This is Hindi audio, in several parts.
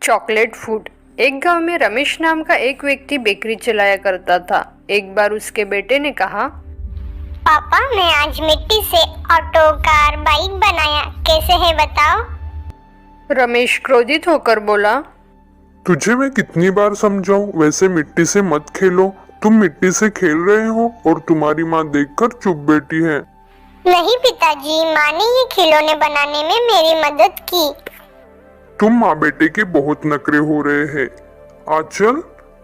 Chocolate food. एक गांव में रमेश नाम का एक व्यक्ति बेकरी चलाया करता था। एक बार उसके बेटे ने कहा, पापा मैं आज मिट्टी से ऑटो, कार, बाइक बनाया, कैसे है बताओ। रमेश क्रोधित होकर बोला, तुझे मैं कितनी बार समझाऊं, वैसे मिट्टी से मत खेलो। तुम मिट्टी से खेल रहे हो और तुम्हारी माँ देखकर चुप बैठी है। नहीं पिताजी, माँ ने ये खिलौने बनाने में मेरी मदद की। तुम माँ बेटे के बहुत नखरे हो रहे हैं। आंचल,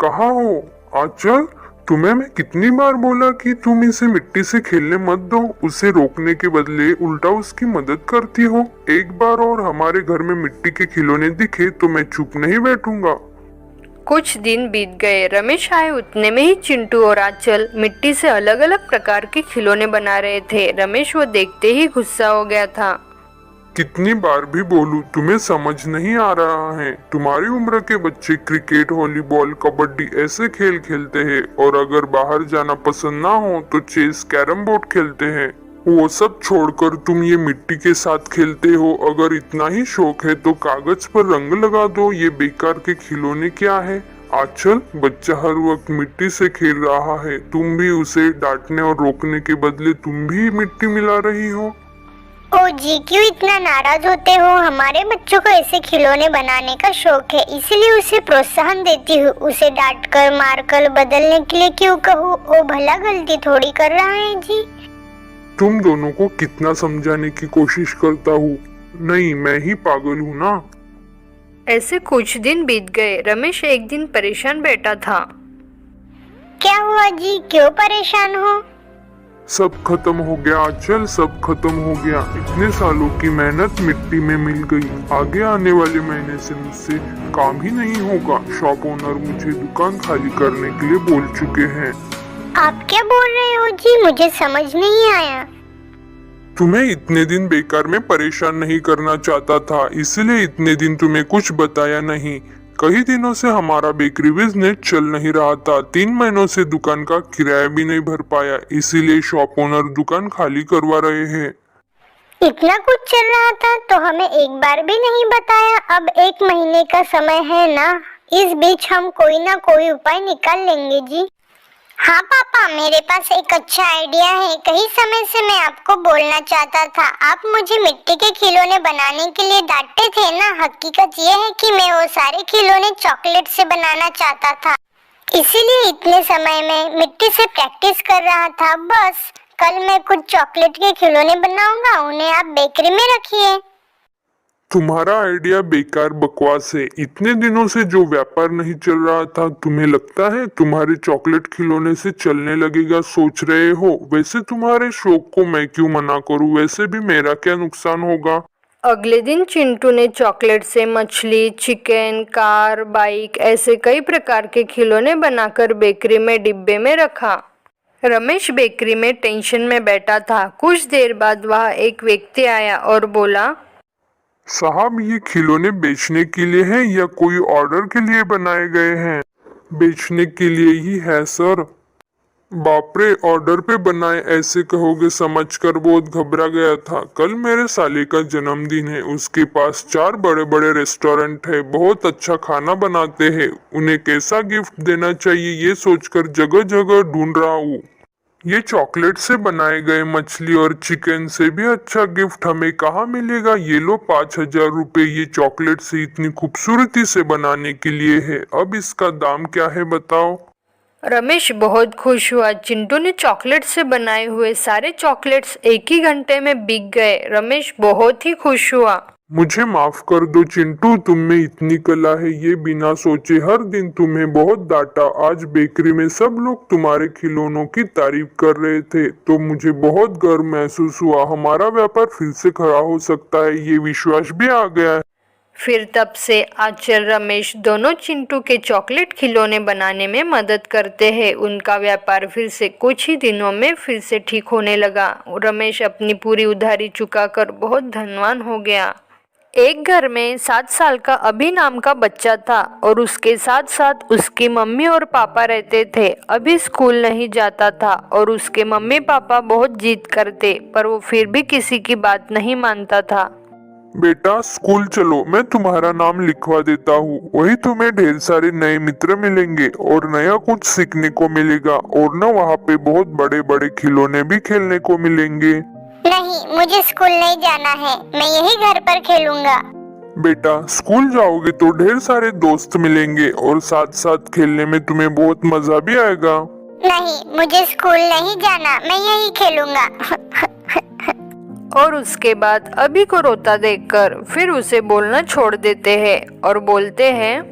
कहाँ हो? आंचल, तुम्हें मैं कितनी बार बोला कि तुम इसे मिट्टी से खेलने मत दो। उसे रोकने के बदले उल्टा उसकी मदद करती हो। एक बार और हमारे घर में मिट्टी के खिलौने दिखे तो मैं चुप नहीं बैठूंगा। कुछ दिन बीत गए। रमेश आए उतने में ही चिंटू और आंचल मिट्टी से अलग अलग प्रकार के खिलौने बना रहे थे। रमेश वो देखते ही गुस्सा हो गया था। कितनी बार भी बोलूं, तुम्हें समझ नहीं आ रहा है। तुम्हारी उम्र के बच्चे क्रिकेट, वॉलीबॉल, कबड्डी ऐसे खेल खेलते हैं और अगर बाहर जाना पसंद ना हो तो चेस, कैरम बोर्ड खेलते हैं। वो सब छोड़कर तुम ये मिट्टी के साथ खेलते हो। अगर इतना ही शौक है तो कागज पर रंग लगा दो। ये बेकार के खिलौने क्या है? आंचल, बच्चा हर वक्त मिट्टी से खेल रहा है, तुम भी उसे डांटने और रोकने के बदले तुम भी मिट्टी मिला रही हो। ओ जी, क्यों इतना नाराज होते हो? हमारे बच्चों को ऐसे खिलौने बनाने का शौक है, इसीलिए उसे प्रोत्साहन देती हूँ। उसे डांटकर, मारकर बदलने के लिए क्यों कहूँ? ओ भला गलती थोड़ी कर रहा है जी। तुम दोनों को कितना समझाने की कोशिश करता हूँ। नहीं, मैं ही पागल हूँ ना। ऐसे कुछ दिन बीत गए। रमेश एक दिन परेशान बैठा था। क्या हुआ जी, क्यों परेशान हो? सब खत्म हो गया आंचल, सब खत्म हो गया। इतने सालों की मेहनत मिट्टी में मिल गई। आगे आने वाले महीने से मुझसे काम ही नहीं होगा। शॉप ओनर मुझे दुकान खाली करने के लिए बोल चुके हैं। आप क्या बोल रहे हो जी, मुझे समझ नहीं आया। तुम्हें इतने दिन बेकार में परेशान नहीं करना चाहता था, इसलिए इतने दिन तुम्हें कुछ बताया नहीं। कई दिनों से हमारा बेकरी बिजनेस चल नहीं रहा था। 3 महीनों से दुकान का किराया भी नहीं भर पाया, इसीलिए शॉप ओनर दुकान खाली करवा रहे हैं। इतना कुछ चल रहा था तो हमें एक बार भी नहीं बताया। अब 1 महीने का समय है ना, इस बीच हम कोई ना कोई उपाय निकाल लेंगे जी। हाँ पापा, मेरे पास एक अच्छा आइडिया है। कई समय से मैं आपको बोलना चाहता था। आप मुझे मिट्टी के खिलौने बनाने के लिए डांटते थे ना। हकीकत ये है कि मैं वो सारे खिलौने चॉकलेट से बनाना चाहता था, इसीलिए इतने समय में मिट्टी से प्रैक्टिस कर रहा था। बस कल मैं कुछ चॉकलेट के खिलौने बनाऊंगा, उन्हें आप बेकरी में रखिए। तुम्हारा आइडिया बेकार बकवास है। इतने दिनों से जो व्यापार नहीं चल रहा था, तुम्हें लगता है तुम्हारे चॉकलेट खिलौने से चलने लगेगा सोच रहे हो? वैसे तुम्हारे शौक को मैं क्यों मना करूं? वैसे भी मेरा क्या नुकसान होगा? अगले दिन चिंटू ने चॉकलेट से मछली, चिकन, कार, बाइक ऐसे कई प्रकार के खिलौने बनाकर बेकरी में डिब्बे में रखा। रमेश बेकरी में टेंशन में बैठा था। कुछ देर बाद वहाँ एक व्यक्ति आया और बोला, साहब, ये खिलौने बेचने के लिए हैं या कोई ऑर्डर के लिए बनाए गए हैं? बेचने के लिए ही है सर। बाप रे, ऑर्डर पे बनाए ऐसे कहोगे समझकर बहुत घबरा गया था। कल मेरे साले का जन्मदिन है। उसके पास 4 बड़े बड़े रेस्टोरेंट है, बहुत अच्छा खाना बनाते हैं। उन्हें कैसा गिफ्ट देना चाहिए ये सोचकर जगह जगह ढूंढ रहा हूँ। ये चॉकलेट से बनाए गए मछली और चिकन से भी अच्छा गिफ्ट हमें कहाँ मिलेगा? ये लो 5,000 रुपए। ये चॉकलेट से इतनी खूबसूरती से बनाने के लिए है। अब इसका दाम क्या है बताओ? रमेश बहुत खुश हुआ। चिंटू ने चॉकलेट से बनाए हुए सारे चॉकलेट्स एक ही घंटे में बिक गए। रमेश बहुत ही खुश हुआ। मुझे माफ कर दो चिंटू, तुम में इतनी कला है ये बिना सोचे हर दिन तुम्हें बहुत डांटा। आज बेकरी में सब लोग तुम्हारे खिलौनों की तारीफ कर रहे थे तो मुझे बहुत गर्व महसूस हुआ। हमारा व्यापार फिर से खड़ा हो सकता है, ये विश्वास भी आ गया है। फिर तब से आंचल, रमेश दोनों चिंटू के चॉकलेट खिलौने बनाने में मदद करते हैं। उनका व्यापार फिर से कुछ ही दिनों में फिर से ठीक होने लगा। रमेश अपनी पूरी उधारी चुकाकर बहुत धनवान हो गया। एक घर में 7 साल का अभि नाम का बच्चा था और उसके साथ साथ उसकी मम्मी और पापा रहते थे। अभि स्कूल नहीं जाता था और उसके मम्मी पापा बहुत जिद करते, पर वो फिर भी किसी की बात नहीं मानता था। बेटा स्कूल चलो, मैं तुम्हारा नाम लिखवा देता हूँ। वही तुम्हें ढेर सारे नए मित्र मिलेंगे और नया कुछ सीखने को मिलेगा और न वहाँ पे बहुत बड़े बड़े खिलौने भी खेलने को मिलेंगे। नहीं, मुझे स्कूल नहीं जाना है, मैं यही घर पर खेलूंगा। बेटा स्कूल जाओगे तो ढेर सारे दोस्त मिलेंगे और साथ साथ खेलने में तुम्हें बहुत मजा भी आएगा। नहीं, मुझे स्कूल नहीं जाना, मैं यही खेलूंगा। और उसके बाद अभी को रोता देखकर फिर उसे बोलना छोड़ देते हैं और बोलते हैं,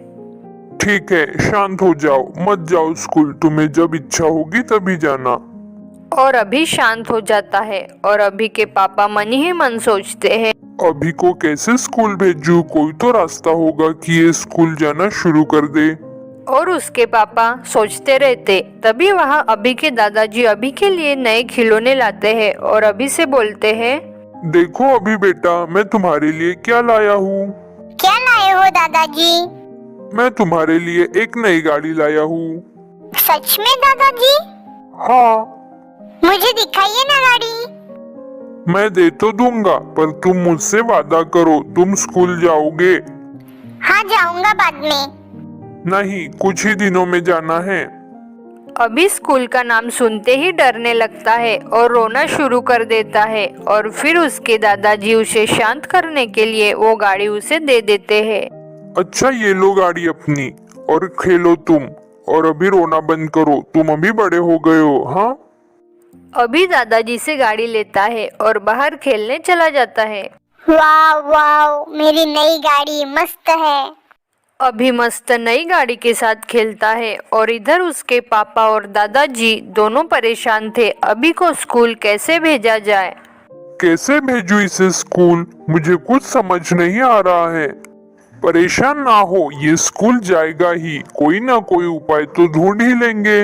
ठीक है, शांत हो जाओ, मत जाओ स्कूल, तुम्हें जब इच्छा होगी तभी जाना। और अभी शांत हो जाता है और अभी के पापा मन ही मन सोचते हैं, अभी को कैसे स्कूल भेजूं? कोई तो रास्ता होगा कि ये स्कूल जाना शुरू कर दे। और उसके पापा सोचते रहते। तभी वहाँ अभी के दादाजी अभी के लिए नए खिलौने लाते हैं और अभी से बोलते हैं, देखो अभी बेटा, मैं तुम्हारे लिए क्या लाया हूँ। क्या लाए हो दादाजी? मैं तुम्हारे लिए एक नई गाड़ी लाया हूँ। सच में दादाजी? हाँ, मुझे दिखाइए ना गाड़ी। मैं दे तो दूंगा, पर तुम मुझसे वादा करो, तुम स्कूल जाओगे। हाँ, जाऊंगा बाद में। नहीं, कुछ ही दिनों में जाना है। अभी स्कूल का नाम सुनते ही डरने लगता है और रोना शुरू कर देता है और फिर उसके दादाजी उसे शांत करने के लिए वो गाड़ी उसे दे देते हैं। अच्छा, ये लो गाड़ी अपनी और खेलो तुम, और अभी रोना बंद करो, तुम अभी बड़े हो गए हो। हाँ, अभी दादाजी से गाड़ी लेता है और बाहर खेलने चला जाता है। वाह वाह, मेरी नई गाड़ी मस्त है। अभी मस्त नई गाड़ी के साथ खेलता है और इधर उसके पापा और दादाजी दोनों परेशान थे, अभी को स्कूल कैसे भेजा जाए। कैसे भेजूं इसे स्कूल, मुझे कुछ समझ नहीं आ रहा है। परेशान ना हो, ये स्कूल जाएगा ही, कोई ना कोई उपाय तो ढूंढ ही लेंगे।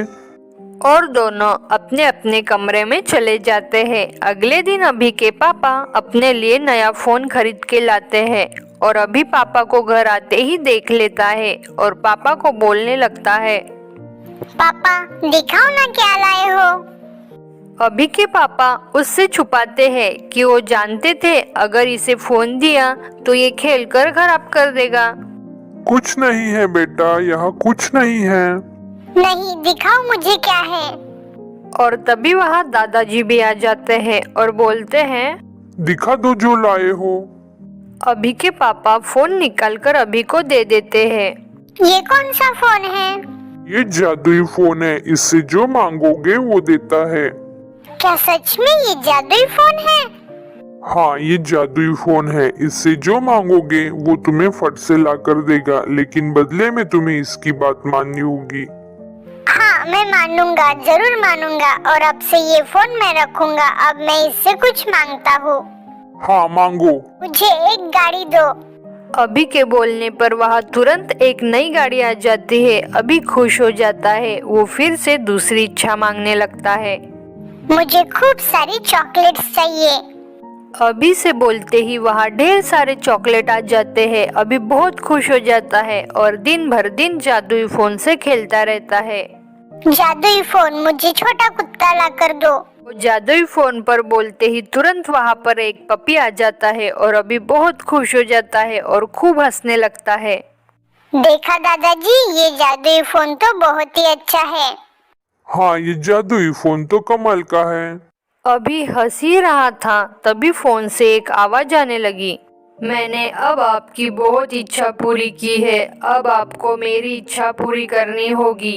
और दोनों अपने अपने कमरे में चले जाते हैं। अगले दिन अभी के पापा अपने लिए नया फोन खरीद के लाते हैं और अभी पापा को घर आते ही देख लेता है और पापा को बोलने लगता है, पापा दिखाओ ना क्या लाए हो। अभी के पापा उससे छुपाते हैं कि वो जानते थे अगर इसे फोन दिया तो ये खेल कर खराब कर देगा। कुछ नहीं है बेटा, यहाँ कुछ नहीं है। नहीं, दिखाओ मुझे क्या है। और तभी वहाँ दादाजी भी आ जाते हैं और बोलते हैं, दिखा दो जो लाए हो। अभी के पापा फोन निकालकर अभी को दे देते हैं। ये कौन सा फोन है? ये जादुई फोन है, इससे जो मांगोगे वो देता है। क्या सच में ये जादुई फोन है? हाँ, ये जादुई फोन है, इससे जो मांगोगे वो तुम्हें फट से ला कर देगा, लेकिन बदले में तुम्हें इसकी बात माननी होगी। हाँ, मैं मानूंगा, जरूर मानूंगा, और अब से ये फोन मैं रखूंगा। अब मैं इससे कुछ मांगता हूँ। हाँ, मांगो। मुझे एक गाड़ी दो। अभी के बोलने पर वहाँ तुरंत एक नई गाड़ी आ जाती है। अभी खुश हो जाता है, वो फिर से दूसरी इच्छा मांगने लगता है। मुझे खूब सारी चॉकलेट्स चाहिए। अभी से बोलते ही वहाँ ढेर सारे चॉकलेट आ जाते हैं। अभी बहुत खुश हो जाता है और दिन भर दिन जादुई फोन से खेलता रहता है। जादुई फोन, मुझे छोटा कुत्ता ला कर दो। वो जादुई फोन पर बोलते ही तुरंत वहाँ पर एक पपी आ जाता है और अभी बहुत खुश हो जाता है और खूब हंसने लगता है। देखा दादाजी, ये जादुई फोन तो बहुत ही अच्छा है। हाँ, ये जादुई फोन तो कमाल का है। अभी हंस ही रहा था, तभी फोन से एक आवाज आने लगी, मैंने अब आपकी बहुत इच्छा पूरी की है, अब आपको मेरी इच्छा पूरी करनी होगी।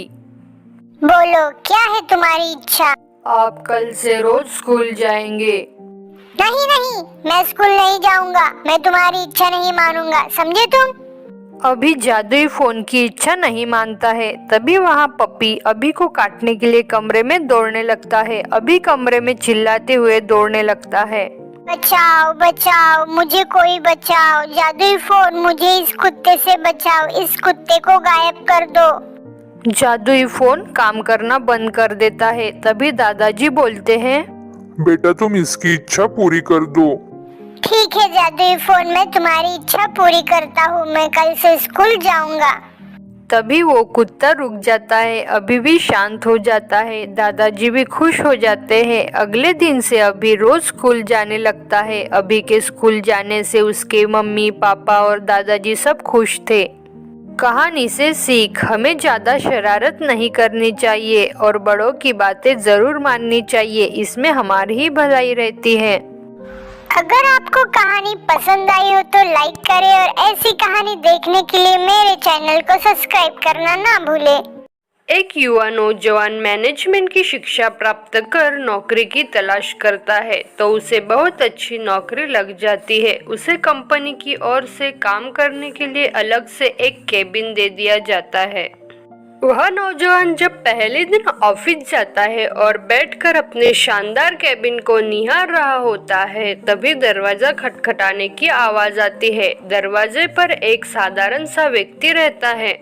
बोलो, क्या है तुम्हारी इच्छा? आप कल से रोज स्कूल जाएंगे। नहीं नहीं, मैं स्कूल नहीं जाऊंगा, मैं तुम्हारी इच्छा नहीं मानूंगा, समझे तुम? अभी जादुई फोन की इच्छा नहीं मानता है। तभी वहाँ पप्पी अभी को काटने के लिए कमरे में दौड़ने लगता है। अभी कमरे में चिल्लाते हुए दौड़ने लगता है, बचाओ बचाओ, मुझे कोई बचाओ, जादुई फोन, मुझे इस कुत्ते से बचाओ, इस कुत्ते को गायब कर दो। जादुई फोन काम करना बंद कर देता है। तभी दादाजी बोलते हैं, बेटा तुम इसकी इच्छा पूरी कर दो। ठीक है जादुई फोन, मैं तुम्हारी इच्छा पूरी करता हूँ, मैं कल से स्कूल जाऊंगा। तभी वो कुत्ता रुक जाता है, अभी भी शांत हो जाता है। दादाजी भी खुश हो जाते हैं। अगले दिन से अभी रोज स्कूल जाने लगता है। अभी के स्कूल जाने से उसके मम्मी पापा और दादाजी सब खुश थे। कहानी से सीख, हमें ज्यादा शरारत नहीं करनी चाहिए और बड़ों की बातें जरूर माननी चाहिए, इसमें हमारी ही भलाई रहती है। अगर आपको कहानी पसंद आई हो तो लाइक करें और ऐसी कहानी देखने के लिए मेरे चैनल को सब्सक्राइब करना ना भूलें। एक युवा नौजवान मैनेजमेंट की शिक्षा प्राप्त कर नौकरी की तलाश करता है तो उसे बहुत अच्छी नौकरी लग जाती है। उसे कंपनी की ओर से काम करने के लिए अलग से एक केबिन दे दिया जाता है। वह नौजवान जब पहले दिन ऑफिस जाता है और बैठकर अपने शानदार केबिन को निहार रहा होता है, तभी दरवाजा खटखटाने की आवाज आती है। दरवाजे पर एक साधारण सा व्यक्ति रहता है,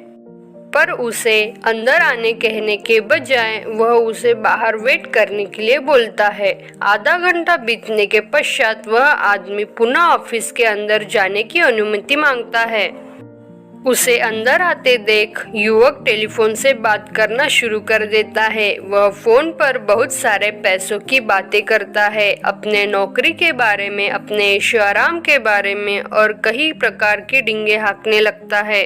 पर उसे अंदर आने कहने के बजाय वह उसे बाहर वेट करने के लिए बोलता है। आधा घंटा बीतने के पश्चात वह आदमी पुनः ऑफिस के अंदर जाने की अनुमति मांगता है। उसे अंदर आते देख युवक टेलीफोन से बात करना शुरू कर देता है। वह फोन पर बहुत सारे पैसों की बातें करता है, अपने नौकरी के बारे में, अपने ऐशो आराम के बारे में और कई प्रकार की डींगे हाँकने लगता है।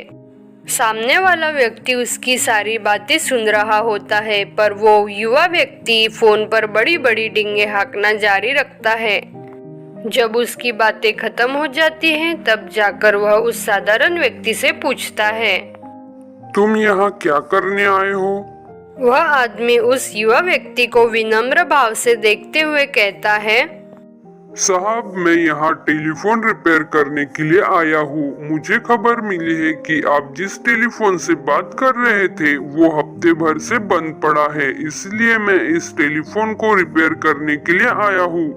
सामने वाला व्यक्ति उसकी सारी बातें सुन रहा होता है, पर वो युवा व्यक्ति फोन पर बड़ी बड़ी डींगे हाँकना जारी रखता है। जब उसकी बातें खत्म हो जाती हैं, तब जाकर वह उस साधारण व्यक्ति से पूछता है, तुम यहाँ क्या करने आए हो? वह आदमी उस युवा व्यक्ति को विनम्र भाव से देखते हुए कहता है, साहब, मैं यहाँ टेलीफोन रिपेयर करने के लिए आया हूँ। मुझे खबर मिली है कि आप जिस टेलीफोन से बात कर रहे थे वो हफ्ते भर से बंद पड़ा है, इसलिए मैं इस टेलीफोन को रिपेयर करने के लिए आया हूँ।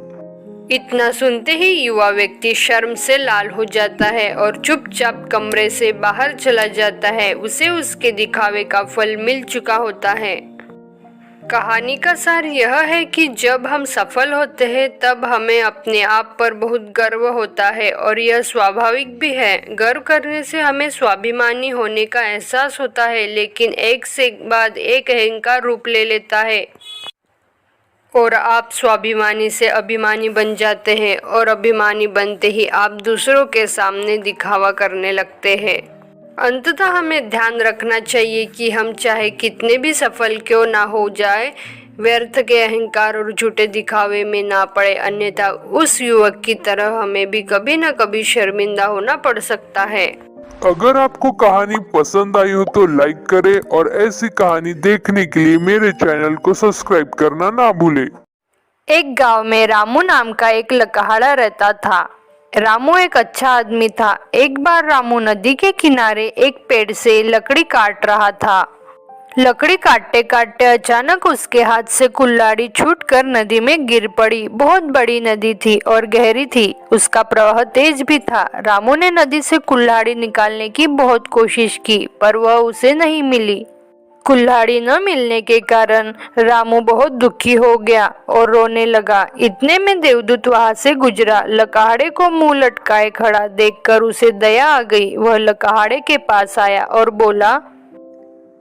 इतना सुनते ही युवा व्यक्ति शर्म से लाल हो जाता है और चुपचाप कमरे से बाहर चला जाता है। उसे उसके दिखावे का फल मिल चुका होता है। कहानी का सार यह है कि जब हम सफल होते हैं तब हमें अपने आप पर बहुत गर्व होता है और यह स्वाभाविक भी है। गर्व करने से हमें स्वाभिमानी होने का एहसास होता है, लेकिन एक से बाद एक अहंकार रूप ले लेता है और आप स्वाभिमानी से अभिमानी बन जाते हैं और अभिमानी बनते ही आप दूसरों के सामने दिखावा करने लगते हैं। अंततः हमें ध्यान रखना चाहिए कि हम चाहे कितने भी सफल क्यों ना हो जाए, व्यर्थ के अहंकार और झूठे दिखावे में ना पड़े, अन्यथा उस युवक की तरह हमें भी कभी न कभी शर्मिंदा होना पड़ सकता है। अगर आपको कहानी पसंद आई हो तो लाइक करें और ऐसी कहानी देखने के लिए मेरे चैनल को सब्सक्राइब करना ना भूलें। एक गांव में रामू नाम का एक लकहाड़ा रहता था। रामू एक अच्छा आदमी था। एक बार रामू नदी के किनारे एक पेड़ से लकड़ी काट रहा था। लकड़ी काटते काटते अचानक उसके हाथ से कुल्हाड़ी छूटकर नदी में गिर पड़ी। बहुत बड़ी नदी थी और गहरी थी। उसका प्रवाह तेज भी था। रामू ने नदी से कुल्हाड़ी निकालने की बहुत कोशिश की, पर वह उसे नहीं मिली। कुल्हाड़ी न मिलने के कारण रामू बहुत दुखी हो गया और रोने लगा। इतने में देवदूत वहां से गुजरा। लकहाड़े को मुंह लटकाए खड़ा देखकर उसे दया आ गई। वह लकहाड़े के पास आया और बोला,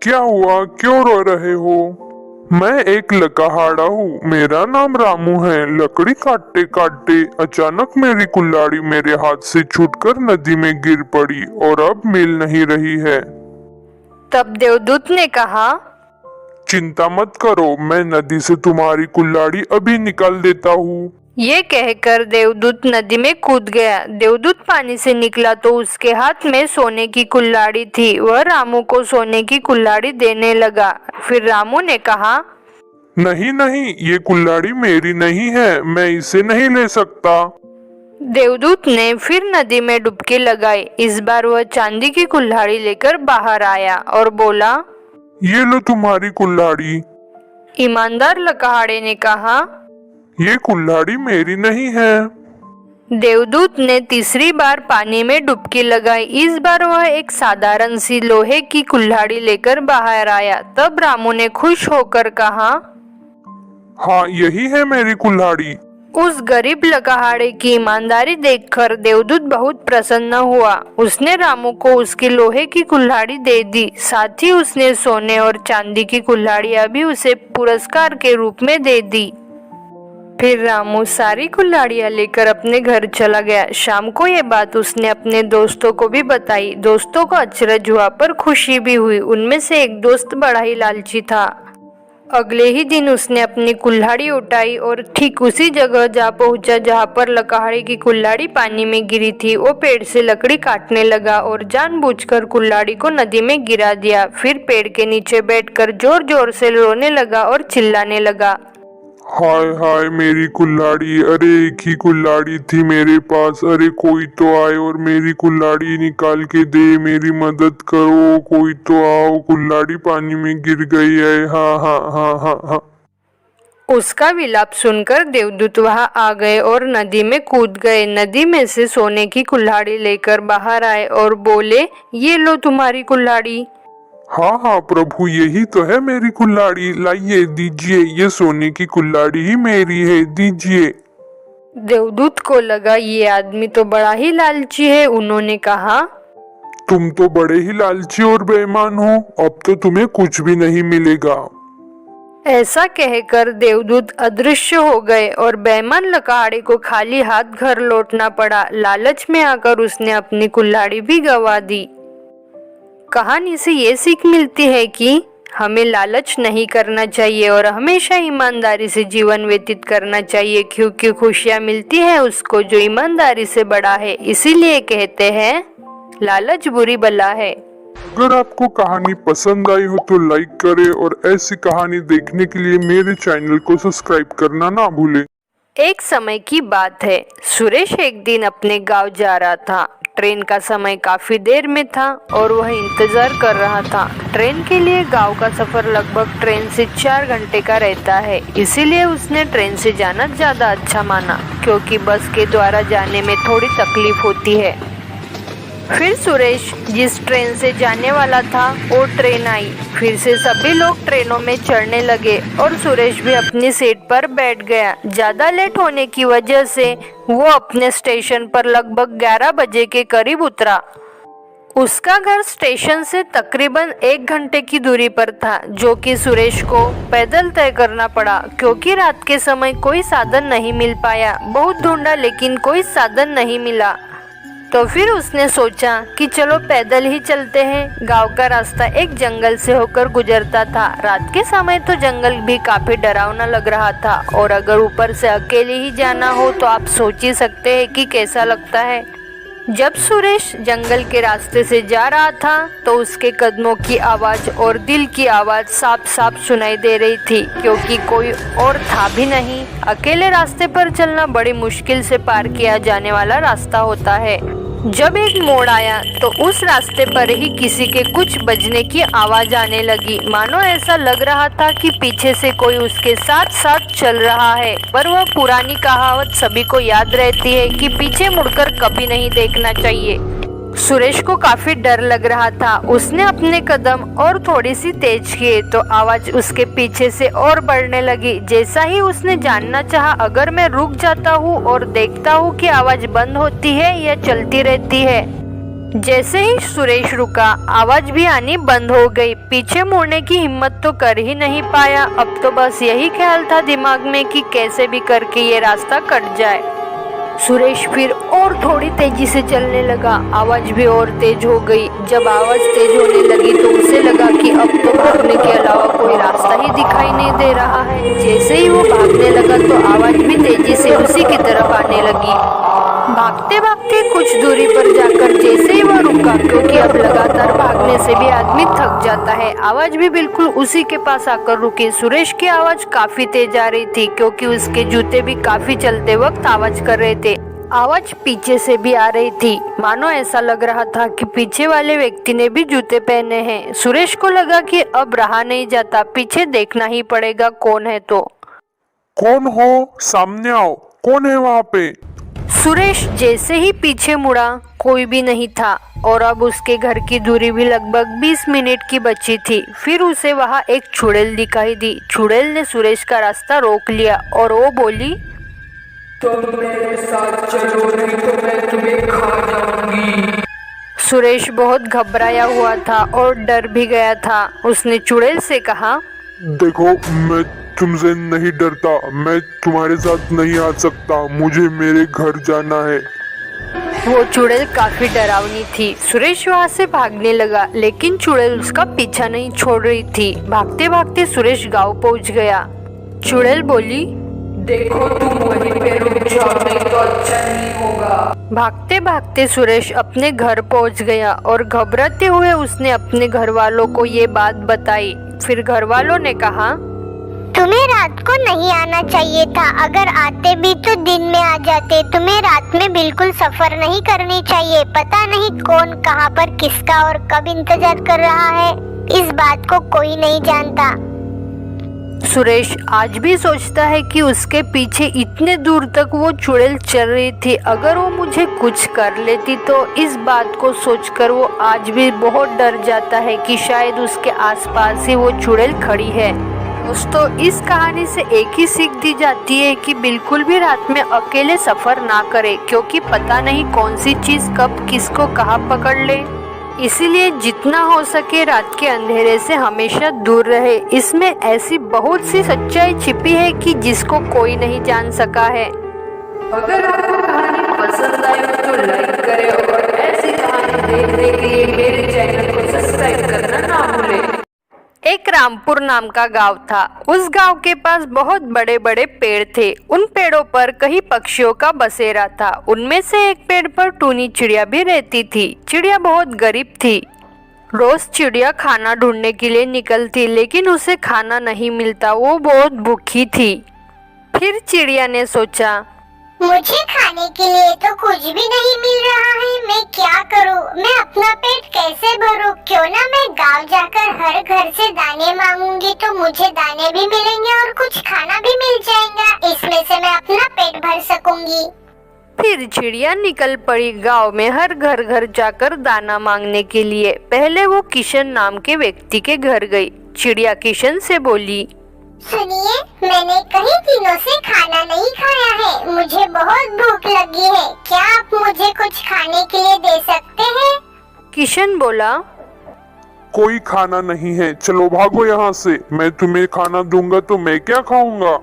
क्या हुआ, क्यों रो रहे हो? मैं एक लकहाड़ा हूँ, मेरा नाम रामू है। लकड़ी काटते काटते अचानक मेरी कुल्हाड़ी मेरे हाथ से छूटकर नदी में गिर पड़ी और अब मिल नहीं रही है। तब देवदूत ने कहा, चिंता मत करो, मैं नदी से तुम्हारी कुल्हाड़ी अभी निकाल देता हूँ। ये कहकर देवदूत नदी में कूद गया। देवदूत पानी से निकला तो उसके हाथ में सोने की कुल्हाड़ी थी। वह रामू को सोने की कुल्हाड़ी देने लगा। फिर रामू ने कहा, नहीं नहीं, ये कुल्हाड़ी मेरी नहीं है, मैं इसे नहीं ले सकता। देवदूत ने फिर नदी में डुबकी लगाई। इस बार वह चांदी की कुल्हाड़ी लेकर बाहर आया और बोला, ये लो तुम्हारी कुल्हाड़ी। ईमानदार लकहाड़े ने कहा, ये कुल्हाड़ी मेरी नहीं है। देवदूत ने तीसरी बार पानी में डुबकी लगाई। इस बार वह एक साधारण सी लोहे की कुल्हाड़ी लेकर बाहर आया। तब रामू ने खुश होकर कहा, हाँ, यही है मेरी कुल्हाड़ी। उस गरीब लकहाड़े की ईमानदारी देखकर देवदूत बहुत प्रसन्न हुआ। उसने रामू को उसकी लोहे की कुल्हाड़ी दे दी। साथ ही उसने सोने और चांदी की कुल्हाड़ियां भी उसे पुरस्कार के रूप में दे दी। फिर रामू सारी कुल्हाड़ियां लेकर अपने घर चला गया। शाम को ये बात उसने अपने दोस्तों को भी बताई। दोस्तों को अचरज हुआ पर खुशी भी हुई। उनमें से एक दोस्त बड़ा ही लालची था। अगले ही दिन उसने अपनी कुल्हाड़ी उठाई और ठीक उसी जगह जा पहुंचा जहां पर लकहाड़ी की कुल्हाड़ी पानी में गिरी थी। वो पेड़ से लकड़ी काटने लगा और जानबूझकर कुल्हाड़ी को नदी में गिरा दिया। फिर पेड़ के नीचे बैठकर जोर जोर से रोने लगा और चिल्लाने लगा, हाय हाय मेरी कुल्हाड़ी, अरे एक ही कुल्हाड़ी थी मेरे पास, अरे कोई तो आए और मेरी कुल्हाड़ी निकाल के दे, मेरी मदद करो, कोई तो आओ, कुल्हाड़ी पानी में गिर गई है, हाँ हाँ हाँ हाँ हाँ। उसका विलाप सुनकर देवदूत वहां आ गए और नदी में कूद गए। नदी में से सोने की कुल्हाड़ी लेकर बाहर आए और बोले, ये लो तुम्हारी कुल्हाड़ी। हाँ हाँ प्रभु, यही तो है मेरी कुल्हाड़ी, लाइए दीजिए, ये सोने की कुल्हाड़ी ही मेरी है, दीजिए। देवदूत को लगा ये आदमी तो बड़ा ही लालची है। उन्होंने कहा, तुम तो बड़े ही लालची और बेईमान हो, अब तो तुम्हें कुछ भी नहीं मिलेगा। ऐसा कहकर देवदूत अदृश्य हो गए और बेईमान लकहाड़ी को खाली हाथ घर लौटना पड़ा। लालच में आकर उसने अपनी कुल्हाड़ी भी गंवा दी। कहानी से ये सीख मिलती है कि हमें लालच नहीं करना चाहिए और हमेशा ईमानदारी से जीवन व्यतीत करना चाहिए, क्योंकि खुशियाँ मिलती है उसको जो ईमानदारी से बड़ा है। इसीलिए कहते हैं लालच बुरी बला है। अगर आपको कहानी पसंद आई हो तो लाइक करें और ऐसी कहानी देखने के लिए मेरे चैनल को सब्सक्राइब करना ना भूलें। एक समय की बात है, सुरेश एक दिन अपने गांव जा रहा था। ट्रेन का समय काफी देर में था और वह इंतजार कर रहा था। ट्रेन के लिए गांव का सफर लगभग ट्रेन से 4 घंटे का रहता है, इसीलिए उसने ट्रेन से जाना ज्यादा अच्छा माना, क्योंकि बस के द्वारा जाने में थोड़ी तकलीफ होती है। फिर सुरेश जिस ट्रेन से जाने वाला था वो ट्रेन आई। फिर से सभी लोग ट्रेनों में चढ़ने लगे और सुरेश भी अपनी सीट पर बैठ गया। ज्यादा लेट होने की वजह से वो अपने स्टेशन पर लगभग 11 बजे के करीब उतरा। उसका घर स्टेशन से तकरीबन 1 घंटे की दूरी पर था, जो कि सुरेश को पैदल तय करना पड़ा, क्योंकि रात के समय कोई साधन नहीं मिल पाया। बहुत ढूंढा लेकिन कोई साधन नहीं मिला। तो फिर उसने सोचा कि चलो पैदल ही चलते हैं। गांव का रास्ता एक जंगल से होकर गुजरता था। रात के समय तो जंगल भी काफी डरावना लग रहा था, और अगर ऊपर से अकेले ही जाना हो तो आप सोच ही सकते हैं कि कैसा लगता है। जब सुरेश जंगल के रास्ते से जा रहा था तो उसके कदमों की आवाज और दिल की आवाज साफ साफ सुनाई दे रही थी, क्योंकि कोई और था भी नहीं। अकेले रास्ते पर चलना बड़ी मुश्किल से पार किया जाने वाला रास्ता होता है। जब एक मोड़ आया तो उस रास्ते पर ही किसी के कुछ बजने की आवाज आने लगी, मानो ऐसा लग रहा था कि पीछे से कोई उसके साथ साथ चल रहा है। पर वह पुरानी कहावत सभी को याद रहती है कि पीछे मुड़कर कभी नहीं देखना चाहिए। सुरेश को काफी डर लग रहा था। उसने अपने कदम और थोड़ी सी तेज किए तो आवाज उसके पीछे से और बढ़ने लगी। जैसा ही उसने जानना चाहा, अगर मैं रुक जाता हूँ और देखता हूँ कि आवाज बंद होती है या चलती रहती है। जैसे ही सुरेश रुका, आवाज भी आनी बंद हो गई। पीछे मुड़ने की हिम्मत तो कर ही नहीं पाया। अब तो बस यही ख्याल था दिमाग में कि कैसे भी करके ये रास्ता कट जाए। सुरेश फिर और थोड़ी तेजी से चलने लगा। आवाज भी और तेज हो गई। जब आवाज तेज होने लगी तो उसे लगा कि अब तो भागने के अलावा कोई रास्ता ही दिखाई नहीं दे रहा है। जैसे ही वो भागने लगा तो आवाज भी तेजी से उसी की तरफ आने लगी। भागते भागते कुछ दूरी पर जाकर जैसे ही वह रुका, क्योंकि अब लगातार भागने से भी आदमी थक जाता है, आवाज भी बिल्कुल उसी के पास आकर रुकी। सुरेश की आवाज काफी तेज आ रही थी, क्योंकि उसके जूते भी काफी चलते वक्त आवाज कर रहे थे। आवाज पीछे से भी आ रही थी, मानो ऐसा लग रहा था कि पीछे वाले व्यक्ति ने भी जूते पहने हैं। सुरेश को लगा कि अब रहा नहीं जाता, पीछे देखना ही पड़ेगा कौन है। तो कौन हो? सामने आओ, कौन है वहाँ पे? सुरेश जैसे ही पीछे मुड़ा, कोई भी नहीं था और अब उसके घर की दूरी भी लगभग 20 मिनट की बची थी। फिर उसे वहाँ एक चुड़ैल दिखाई दी। चुड़ैल ने सुरेश का रास्ता रोक लिया और वो बोली, तुम मेरे साथ चलो नहीं तो मैं तुम्हें खा जाऊंगी। सुरेश बहुत घबराया हुआ था और डर भी गया था। उसने चुड़ैल से कहा, देखो, मैं तुमसे नहीं डरता, मैं तुम्हारे साथ नहीं आ सकता, मुझे मेरे घर जाना है। वो चुड़ैल काफी डरावनी थी। सुरेश वहाँ से भागने लगा, लेकिन चुड़ैल उसका पीछा नहीं छोड़ रही थी। भागते भागते सुरेश गांव पहुँच गया। चुड़ैल बोली, देखो तुम वहीं पे रुक जाओ नहीं तो अच्छा नहीं होगा। भागते भागते सुरेश अपने घर पहुंच गया और घबराते हुए उसने अपने घर वालों को ये बात बताई। फिर घर वालों ने कहा, तुम्हें रात को नहीं आना चाहिए था, अगर आते भी तो दिन में आ जाते। तुम्हें रात में बिल्कुल सफर नहीं करनी चाहिए। पता नहीं कौन कहाँ पर किसका और कब इंतजार कर रहा है, इस बात को कोई नहीं जानता। सुरेश आज भी सोचता है कि उसके पीछे इतने दूर तक वो चुड़ैल चल रही थी। अगर वो मुझे कुछ कर लेती तो इस बात को सोचकर वो आज भी बहुत डर जाता है कि शायद उसके आसपास ही वो चुड़ैल खड़ी है। दोस्तों, इस कहानी से एक ही सीख दी जाती है कि बिल्कुल भी रात में अकेले सफर ना करें, क्योंकि पता नहीं कौन सी चीज कब किसको कहाँ पकड़ ले। इसीलिए जितना हो सके रात के अंधेरे से हमेशा दूर रहे। इसमें ऐसी बहुत सी सच्चाई छिपी है कि जिसको कोई नहीं जान सका है। अगर आपको कहानी पसंद आई हो तो लाइक करें और ऐसी कहानी देखने के लिए मेरे चैनल को सब्सक्राइब करना ना भूलें। एक रामपुर नाम का गांव था। उस गांव के पास बहुत बड़े बड़े पेड़ थे। उन पेड़ों पर कई पक्षियों का बसेरा था। उनमें से एक पेड़ पर टूनी चिड़िया भी रहती थी। चिड़िया बहुत गरीब थी। रोज चिड़िया खाना ढूंढने के लिए निकलती, लेकिन उसे खाना नहीं मिलता। वो बहुत भूखी थी। फिर चिड़िया ने सोचा, मुझे खाने के लिए तो कुछ भी नहीं मिल रहा है, मैं क्या करूं? मैं अपना पेट कैसे भरूं? क्यों ना मैं गांव जाकर हर घर से दाने मांगूंगी तो मुझे दाने भी मिलेंगे और कुछ खाना भी मिल जाएगा। इसमें से मैं अपना पेट भर सकूंगी। फिर चिड़िया निकल पड़ी गांव में हर घर घर जाकर दाना मांगने के लिए। पहले वो किशन नाम के व्यक्ति के घर गई। चिड़िया किशन से बोली, सुनिए, मैंने कई दिनों से खाना नहीं खाया है, मुझे बहुत भूख लगी है, क्या आप मुझे कुछ खाने के लिए दे सकते हैं? किशन बोला, कोई खाना नहीं है, चलो भागो यहाँ से, मैं तुम्हें खाना दूंगा तो मैं क्या खाऊंगा।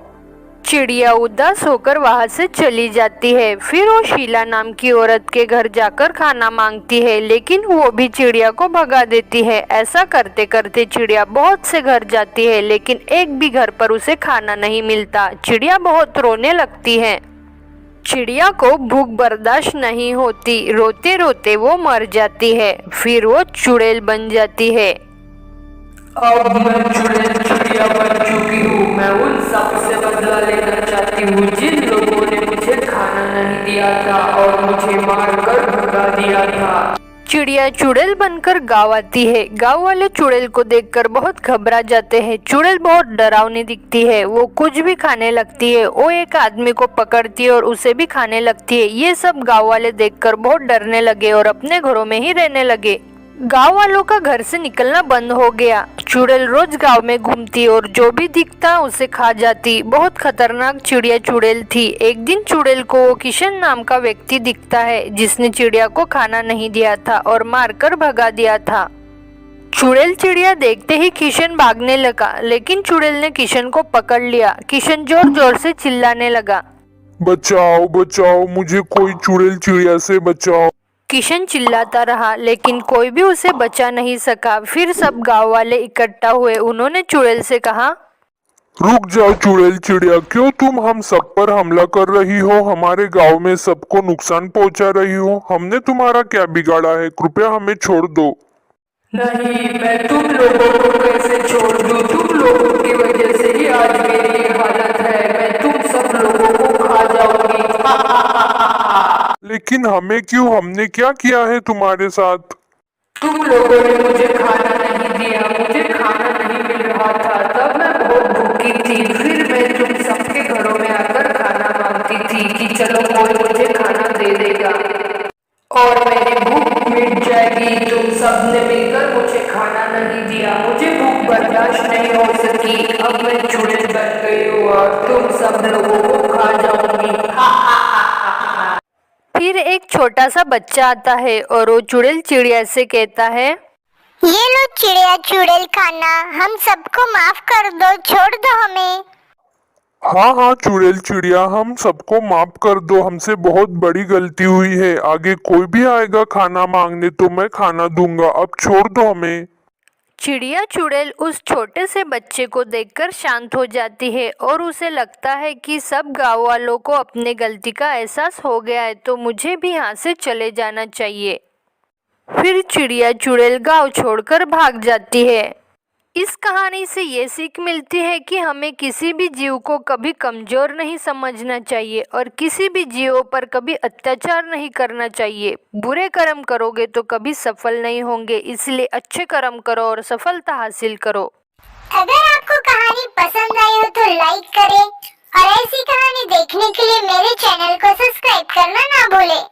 चिड़िया उदास होकर वहाँ से चली जाती है। फिर वो शीला नाम की औरत के घर जाकर खाना मांगती है, लेकिन वो भी चिड़िया को भगा देती है। ऐसा करते करते चिड़िया बहुत से घर जाती है, लेकिन एक भी घर पर उसे खाना नहीं मिलता। चिड़िया बहुत रोने लगती है। चिड़िया को भूख बर्दाश्त नहीं होती। रोते रोते वो मर जाती है। फिर वो चुड़ैल बन जाती है। अब मैं चुड़ैल चिड़िया बन चुकी हूँ। मैं उन सब से बदला लेना चाहती हूँ जिन लोगों ने मुझे खाना नहीं दिया था और मुझे मारकर भगा दिया था। चिड़िया चुड़ैल बनकर गाँव आती है। गाँव वाले चुड़ैल को देखकर बहुत घबरा जाते हैं। चुड़ैल बहुत डरावनी दिखती है। वो कुछ भी खाने लगती है। वो एक आदमी को पकड़ती है और उसे भी खाने लगती है। ये सब गाँव वाले देखकर बहुत डरने लगे और अपने घरों में ही रहने लगे। गांव वालों का घर से निकलना बंद हो गया। चुड़ैल रोज गांव में घूमती और जो भी दिखता उसे खा जाती। बहुत खतरनाक चिड़िया चुड़ैल थी। एक दिन चुड़ैल को वो किशन नाम का व्यक्ति दिखता है, जिसने चिड़िया को खाना नहीं दिया था और मारकर भगा दिया था। चुड़ैल चिड़िया देखते ही किशन भागने लगा, लेकिन चुड़ैल ने किशन को पकड़ लिया। किशन जोर जोर से चिल्लाने लगा, बचाओ बचाओ, मुझे कोई चुड़ैल चिड़िया से बचाओ। किशन चिल्लाता रहा, लेकिन कोई भी उसे बचा नहीं सका। फिर सब गांव वाले इकट्ठा हुए। उन्होंने चुड़ैल से कहा, रुक जाओ चुड़ैल चिड़िया, क्यों तुम हम सब पर हमला कर रही हो? हमारे गांव में सबको नुकसान पहुंचा रही हो। हमने तुम्हारा क्या बिगाड़ा है? कृपया हमें छोड़ दो। नहीं, मैं तुम लोगों को कैसे छोड़ दूं? तुम लोगों की वजह से ही आज मेरी ये हालत है। मैं तुम सब लोगों को खा जाऊंगी। लेकिन हमें क्यों? हमने क्या किया है तुम्हारे साथ? तुम लोगों ने मुझे खाना नहीं दिया, मुझे खाना नहीं मिल रहा था, तब मैं बहुत भूखी थी। फिर मैं तुम सबके घरों में आकर खाना मांगती थी कि चलो कोई मुझे खाना दे देगा और मेरी भूख मिट जाएगी। तुम सब ने मिलकर मुझे खाना नहीं दिया, मुझे भूख बर्दाश्त नहीं हो सकी। अब मैं चुड़ैल बन गई हूँ और तुम सब लोगों को खा जाऊंगी। फिर एक छोटा सा बच्चा आता है और वो चुड़ैल चिड़िया से कहता है, ये लो चिड़िया चुड़ैल खाना, हम सबको माफ कर दो, छोड़ दो हमें। हाँ हाँ चुड़ैल चिड़िया, हम सबको माफ कर दो, हमसे बहुत बड़ी गलती हुई है। आगे कोई भी आएगा खाना मांगने तो मैं खाना दूंगा, अब छोड़ दो हमें। चिड़िया चुड़ैल उस छोटे से बच्चे को देखकर शांत हो जाती है और उसे लगता है कि सब गांव वालों को अपने गलती का एहसास हो गया है, तो मुझे भी यहाँ से चले जाना चाहिए। फिर चिड़िया चुड़ैल गांव छोड़कर भाग जाती है। इस कहानी से ये सीख मिलती है कि हमें किसी भी जीव को कभी कमजोर नहीं समझना चाहिए और किसी भी जीव पर कभी अत्याचार नहीं करना चाहिए। बुरे कर्म करोगे तो कभी सफल नहीं होंगे, इसलिए अच्छे कर्म करो और सफलता हासिल करो। अगर आपको कहानी पसंद आई हो तो लाइक करें और ऐसी कहानी देखने के लिए मेरे चैनल को सब्सक्राइब करना ना भूलें।